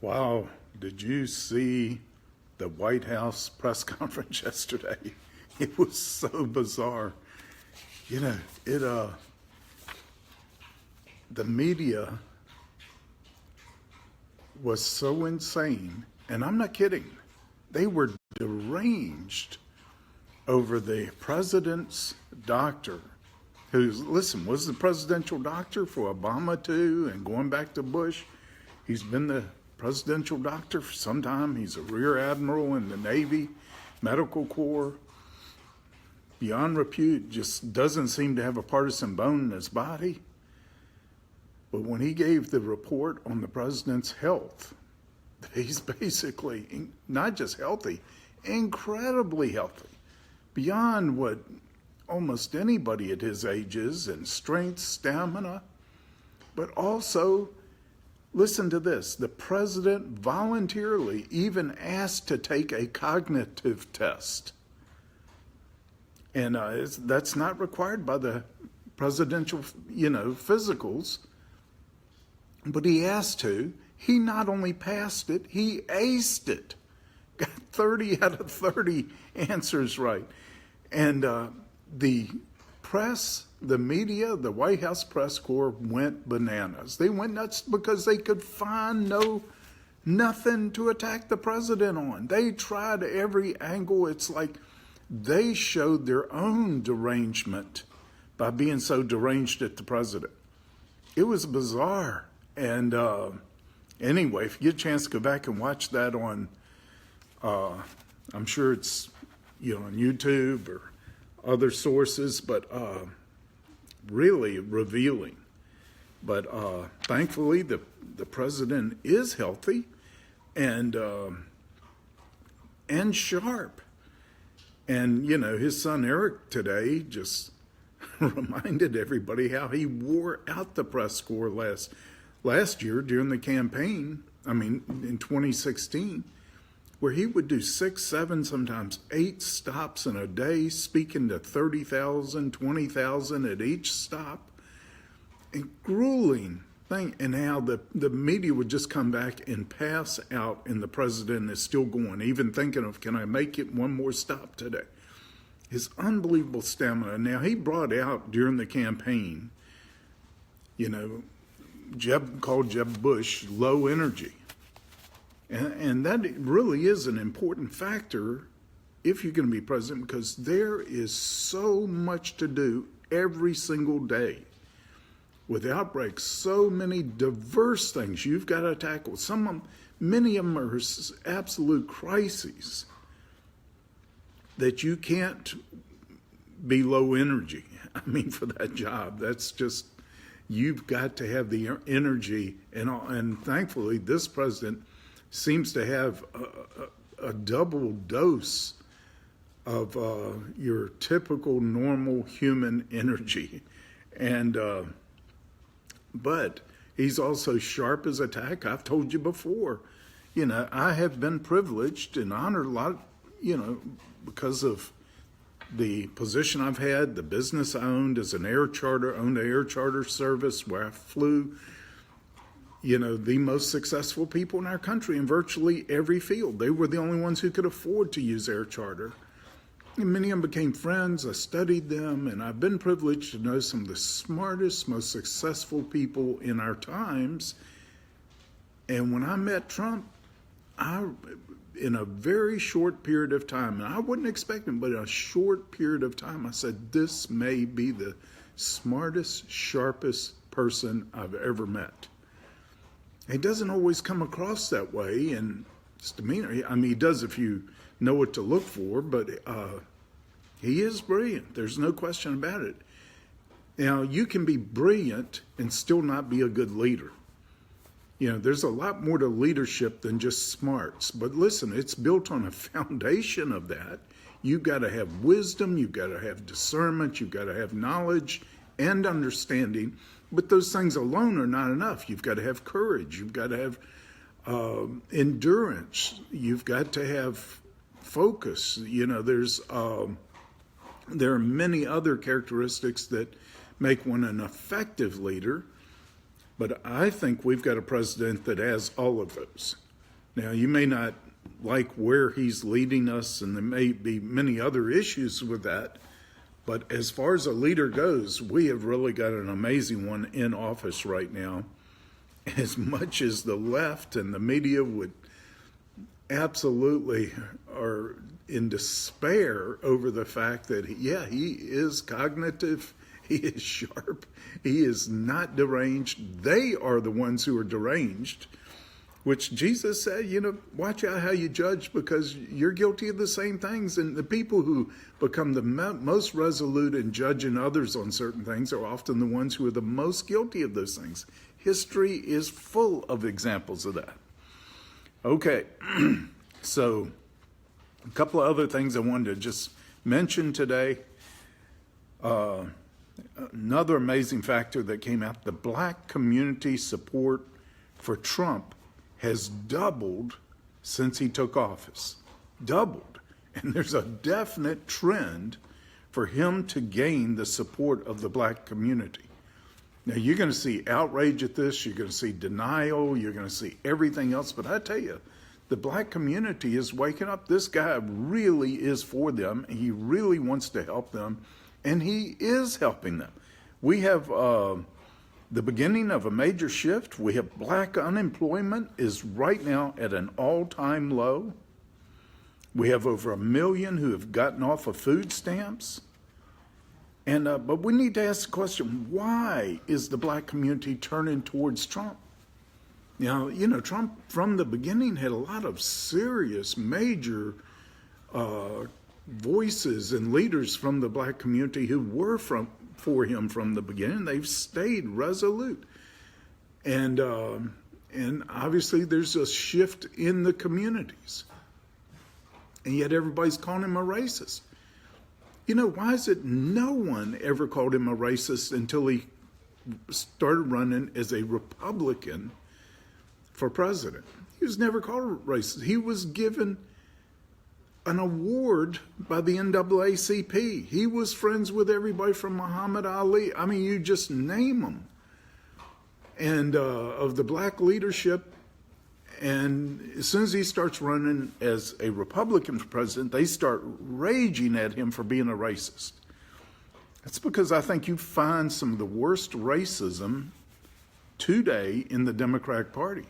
Wow, did you see the White House press conference yesterday? It was so bizarre. You know, the media was so insane, and I'm not kidding. They were deranged over the president's doctor, who's, listen, was the presidential doctor for Obama too, and going back to Bush. He's been the presidential doctor for some time. He's a rear admiral in the Navy, Medical Corps. Beyond repute, just doesn't seem to have a partisan bone in his body. But when he gave the report on the president's health, he's basically not just healthy, incredibly healthy, beyond what almost anybody at his age is, in strength, stamina. But also, listen to this, the president voluntarily even asked to take a cognitive test. And that's not required by the presidential, physicals. But he asked to. He not only passed it, he aced it. Got 30 out of 30 answers right. And the press, the media, the White House press corps went bananas. They went nuts because they could find nothing to attack the president on. They tried every angle. It's like they showed their own derangement by being so deranged at the president. It was bizarre. And anyway, if you get a chance to go back and watch that on, I'm sure it's on YouTube or other sources, but really revealing. But thankfully, the president is healthy and sharp. And, his son Eric today just reminded everybody how he wore out the press corps last year during the campaign, in 2016, where he would do 6, 7, sometimes 8 stops in a day, speaking to 30,000, 20,000 at each stop. A grueling thing. And how the media would just come back and pass out, and the president is still going, even thinking of, can I make it one more stop today? His unbelievable stamina. Now, he brought out during the campaign, called Jeb Bush low energy. And that really is an important factor if you're going to be president, because there is so much to do every single day. With outbreaks, so many diverse things you've got to tackle. Many of them are absolute crises that you can't be low energy. For that job, that's just, you've got to have the energy. And thankfully, this president seems to have a double dose of your typical normal human energy. And but he's also sharp as a tack. I've told you before, I have been privileged and honored a lot, because of the position I've had, the business I owned as owned an air charter service where I flew, the most successful people in our country in virtually every field. They were the only ones who could afford to use air charter. And many of them became friends. I studied them, and I've been privileged to know some of the smartest, most successful people in our times. And when I met Trump, in a very short period of time, and I wouldn't expect him, but in a short period of time, I said, this may be the smartest, sharpest person I've ever met. He doesn't always come across that way in his demeanor. He does if you know what to look for, but he is brilliant. There's no question about it. Now, you can be brilliant and still not be a good leader. There's a lot more to leadership than just smarts. But listen, it's built on a foundation of that. You've got to have wisdom. You've got to have discernment. You've got to have knowledge and understanding. But those things alone are not enough. You've got to have courage. You've got to have endurance. You've got to have focus. There are many other characteristics that make one an effective leader. But I think we've got a president that has all of those. Now, you may not like where he's leading us, and there may be many other issues with that. But as far as a leader goes, we have really got an amazing one in office right now. As much as the left and the media would absolutely are in despair over the fact that, he is cognitive, he is sharp, he is not deranged. They are the ones who are deranged, which Jesus said, watch out how you judge, because you're guilty of the same things. And the people who become the most resolute in judging others on certain things are often the ones who are the most guilty of those things. History is full of examples of that. Okay, so a couple of other things I wanted to just mention today. Another amazing factor that came out, the black community support for Trump has doubled since he took office. Doubled. And there's a definite trend for him to gain the support of the black community. Now, you're going to see outrage at this, you're going to see denial, you're going to see everything else, but I tell you, the black community is waking up. This guy really is for them. He really wants to help them, and he is helping them. We have the beginning of a major shift. We have black unemployment is right now at an all-time low. We have over 1 million who have gotten off of food stamps. And but we need to ask the question, why is the black community turning towards Trump? Now, Trump from the beginning had a lot of serious, major voices and leaders from the black community who were for him from the beginning. They've stayed resolute. And obviously there's a shift in the communities. And yet everybody's calling him a racist. Why is it no one ever called him a racist until he started running as a Republican for president? He was never called a racist. He was given an award by the NAACP. He was friends with everybody from Muhammad Ali. I mean, you just name them. And of the black leadership. And as soon as he starts running as a Republican for president, they start raging at him for being a racist. That's because I think you find some of the worst racism today in the Democratic Party,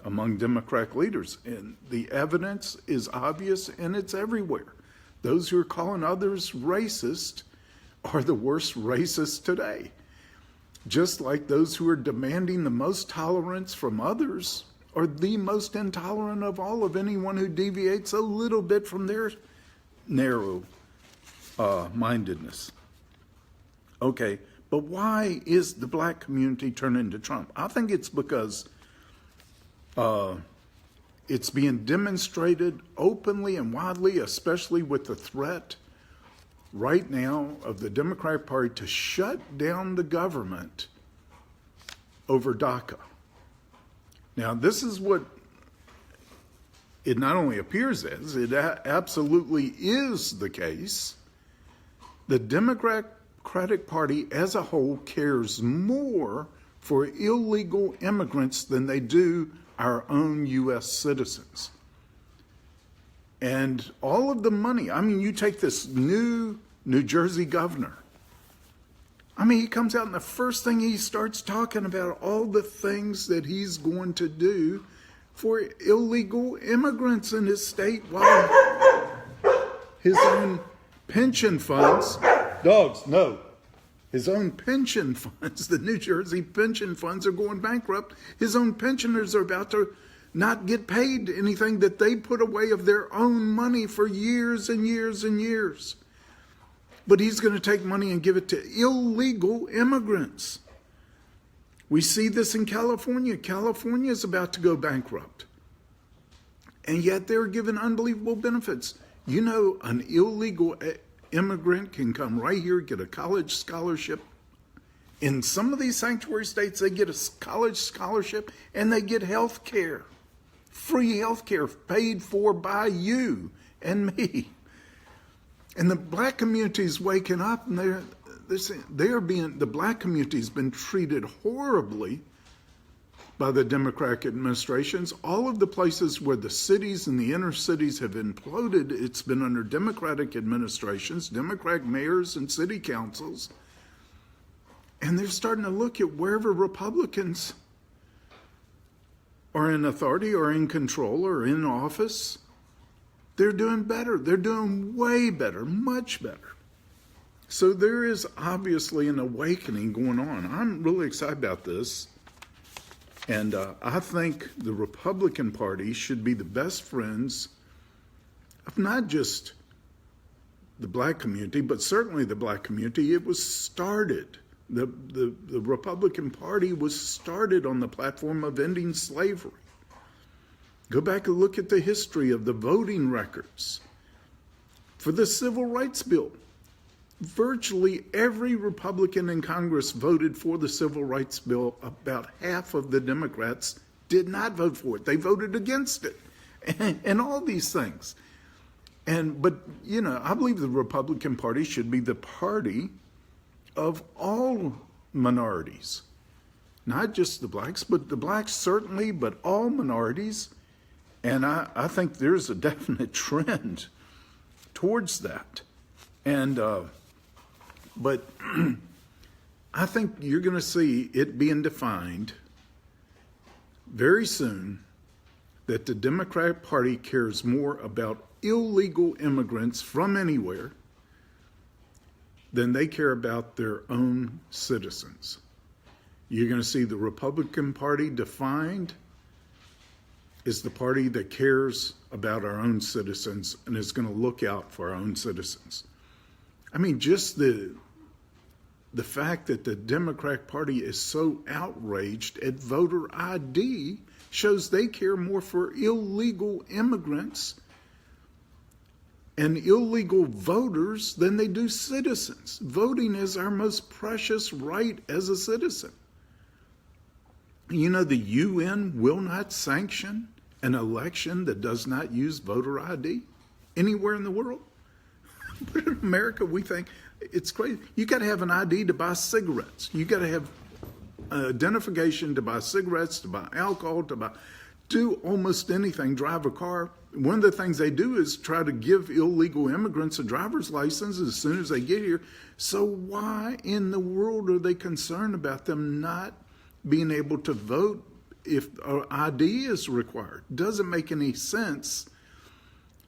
among Democratic leaders. And the evidence is obvious and it's everywhere. Those who are calling others racist are the worst racists today. Just like those who are demanding the most tolerance from others are the most intolerant of all of anyone who deviates a little bit from their narrow mindedness. Okay, but why is the black community turning to Trump? I think it's because it's being demonstrated openly and widely, especially with the threat right now of the Democratic Party to shut down the government over DACA. Now, this is what it not only appears as, it absolutely is the case. The Democratic Party as a whole cares more for illegal immigrants than they do our own U.S. citizens. And all of the money, you take this new New Jersey governor. He comes out and the first thing he starts talking about all the things that he's going to do for illegal immigrants in his state while his own pension funds, his own pension funds, the New Jersey pension funds are going bankrupt. His own pensioners are about to not get paid anything that they put away of their own money for years and years and years. But he's going to take money and give it to illegal immigrants. We see this in California. California is about to go bankrupt. And yet they're given unbelievable benefits. An illegal immigrant can come right here, get a college scholarship. In some of these sanctuary states, they get a college scholarship and they get health care. Free health care paid for by you and me. And the black community is waking up, and the black community has been treated horribly by the Democratic administrations. All of the places where the cities and the inner cities have imploded, it's been under Democratic administrations, Democratic mayors and city councils. And they're starting to look at wherever Republicans are in authority or in control or in office, they're doing better. They're doing way better, much better. So there is obviously an awakening going on. I'm really excited about this. And I think the Republican Party should be the best friends of not just the black community, but certainly the black community. It was started. The Republican Party was started on the platform of ending slavery. Go back and look at the history of the voting records for the Civil Rights Bill. Virtually every Republican in Congress voted for the Civil Rights Bill. About half of the Democrats did not vote for it. They voted against it, and all these things. But I believe the Republican Party should be the party of all minorities, not just the blacks, but the blacks certainly, but all minorities. And I think there's a definite trend towards that. But I think you're going to see it being defined very soon that the Democratic Party cares more about illegal immigrants from anywhere than they care about their own citizens. You're going to see the Republican Party defined as the party that cares about our own citizens and is going to look out for our own citizens. I mean, just the fact that the Democratic Party is so outraged at voter ID shows they care more for illegal immigrants and illegal voters than they do citizens. Voting is our most precious right as a citizen. The UN will not sanction an election that does not use voter ID anywhere in the world. But in America, we think it's crazy. You got to have an ID to buy cigarettes. You got to have identification to buy cigarettes, to buy alcohol, to do almost anything, drive a car. One of the things they do is try to give illegal immigrants a driver's license as soon as they get here. So why in the world are they concerned about them not being able to vote if ID is required? Doesn't make any sense,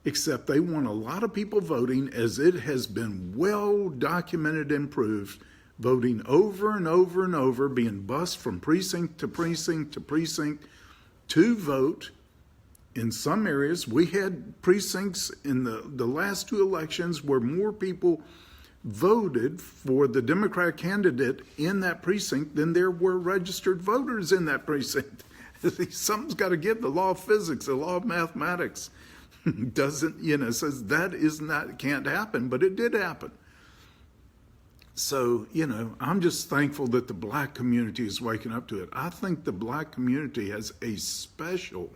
except they want a lot of people voting, as it has been well documented and proved, voting over and over and over, being bused from precinct to precinct to precinct to vote. In some areas, we had precincts in the last two elections where more people voted for the Democratic candidate in that precinct than there were registered voters in that precinct. Something's got to give. The law of physics, the law of mathematics doesn't, says that can't happen, but it did happen. So, I'm just thankful that the black community is waking up to it. I think the black community has a special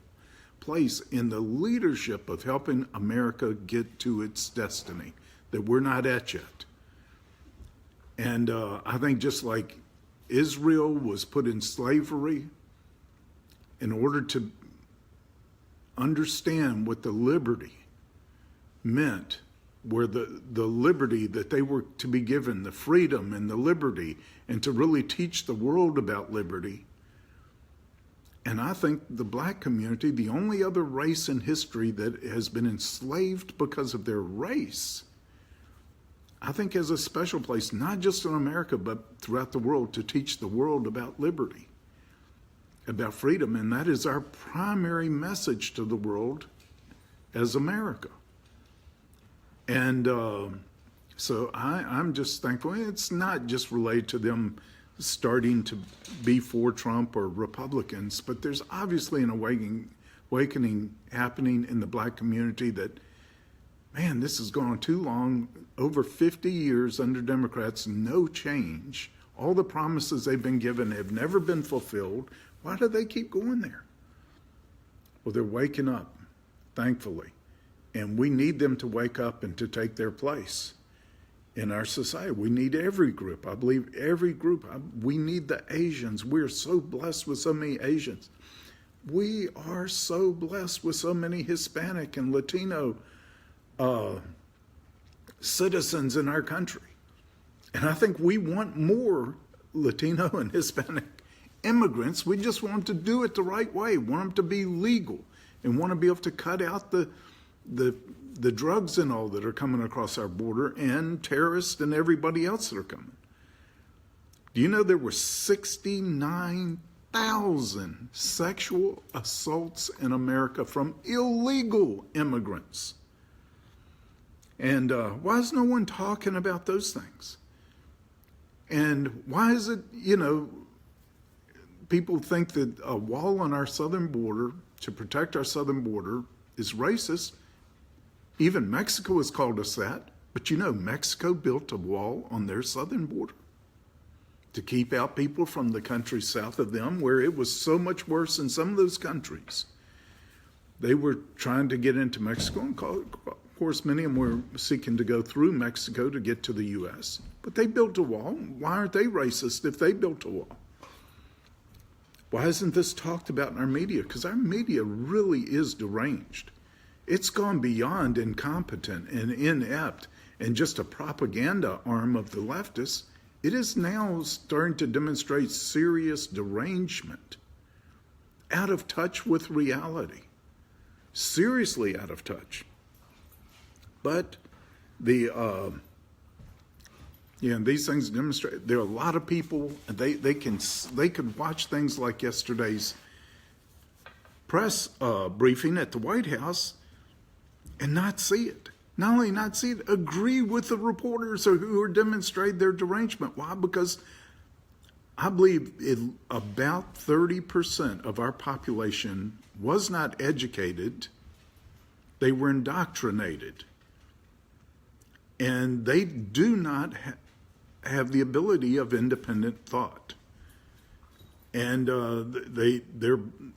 place in the leadership of helping America get to its destiny that we're not at yet. And I think just like Israel was put in slavery in order to understand what the liberty meant, where the liberty that they were to be given, the freedom and the liberty, and to really teach the world about liberty. And I think the black community, the only other race in history that has been enslaved because of their race, I think has a special place, not just in America, but throughout the world, to teach the world about liberty, about freedom. And that is our primary message to the world as America. And so I'm just thankful. It's not just related to them starting to be for Trump or Republicans, but there's obviously an awakening happening in the black community that, man, this has gone on too long. Over 50 years under Democrats, no change. All the promises they've been given have never been fulfilled. Why do they keep going there? Well, they're waking up, thankfully. And we need them to wake up and to take their place. in our society. We need every group. I believe every group. We need the Asians. We're so blessed with so many Asians. We are so blessed with so many Hispanic and Latino citizens in our country. And I think we want more Latino and Hispanic immigrants. We just want them to do it the right way, want them to be legal, and want to be able to cut out the drugs and all that are coming across our border, and terrorists and everybody else that are coming. Do you know there were 69,000 sexual assaults in America from illegal immigrants? And why is no one talking about those things? And why is it, people think that a wall on our southern border to protect our southern border is racist? Even Mexico has called us that. But Mexico built a wall on their southern border to keep out people from the countries south of them, where it was so much worse in some of those countries. They were trying to get into Mexico, and of course many of them were seeking to go through Mexico to get to the U.S. But they built a wall. Why aren't they racist if they built a wall? Why isn't this talked about in our media? Because our media really is deranged. It's gone beyond incompetent and inept and just a propaganda arm of the leftists. It is now starting to demonstrate serious derangement, out of touch with reality, seriously out of touch. But these things demonstrate. There are a lot of people. They could watch things like yesterday's press briefing at the White House and not see it. Not only not see it, agree with the reporters who are demonstrating their derangement. Why? Because I believe about 30% of our population was not educated. They were indoctrinated. And they do not have the ability of independent thought. And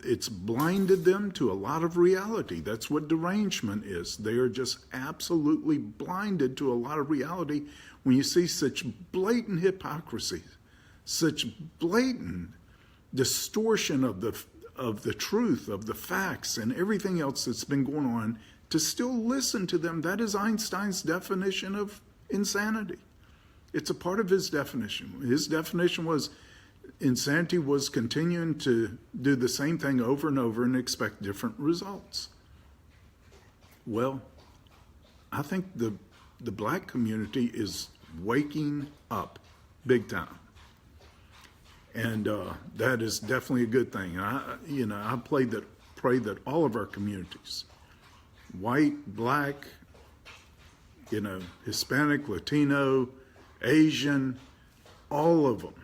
it's blinded them to a lot of reality. That's what derangement is. They are just absolutely blinded to a lot of reality when you see such blatant hypocrisy, such blatant distortion of the truth, of the facts, and everything else that's been going on. To still listen to them, that is Einstein's definition of insanity. It's a part of his definition. His definition was insanity was continuing to do the same thing over and over and expect different results. Well, I think the black community is waking up big time. And that is definitely a good thing. And I pray that all of our communities, white, black, Hispanic, Latino, Asian, all of them,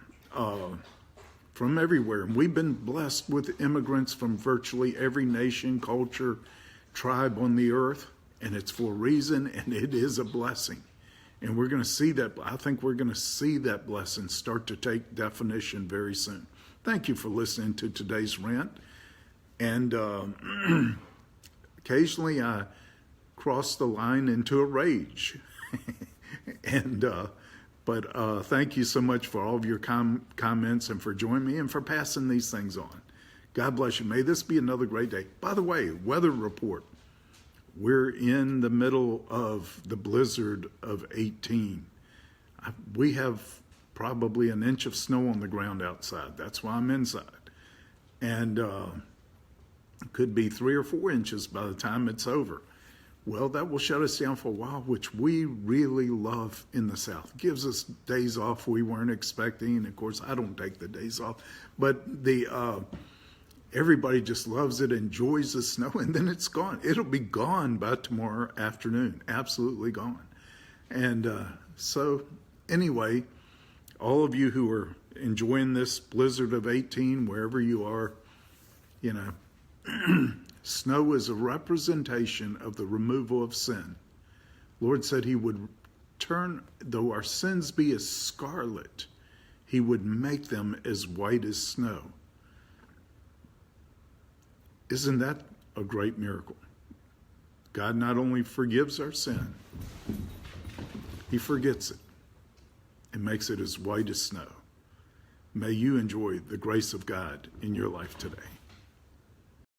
from everywhere. And we've been blessed with immigrants from virtually every nation, culture, tribe on the earth, and it's for a reason, and it is a blessing. And we're going to see that. I think we're going to see that blessing start to take definition very soon. Thank you for listening to today's rant. And occasionally I cross the line into a rage. But thank you so much for all of your comments and for joining me and for passing these things on. God bless you. May this be another great day. By the way, weather report. We're in the middle of the blizzard of 18. We have probably an inch of snow on the ground outside. That's why I'm inside. And it could be 3 or 4 inches by the time it's over. Well, that will shut us down for a while, which we really love in the South. It gives us days off we weren't expecting. And of course, I don't take the days off. But everybody just loves it, enjoys the snow, and then it's gone. It'll be gone by tomorrow afternoon, absolutely gone. And so anyway, all of you who are enjoying this blizzard of 18, wherever you are, snow is a representation of the removal of sin. Lord said he would turn, though our sins be as scarlet, he would make them as white as snow. Isn't that a great miracle? God not only forgives our sin, he forgets it. and makes it as white as snow. May you enjoy the grace of God in your life today.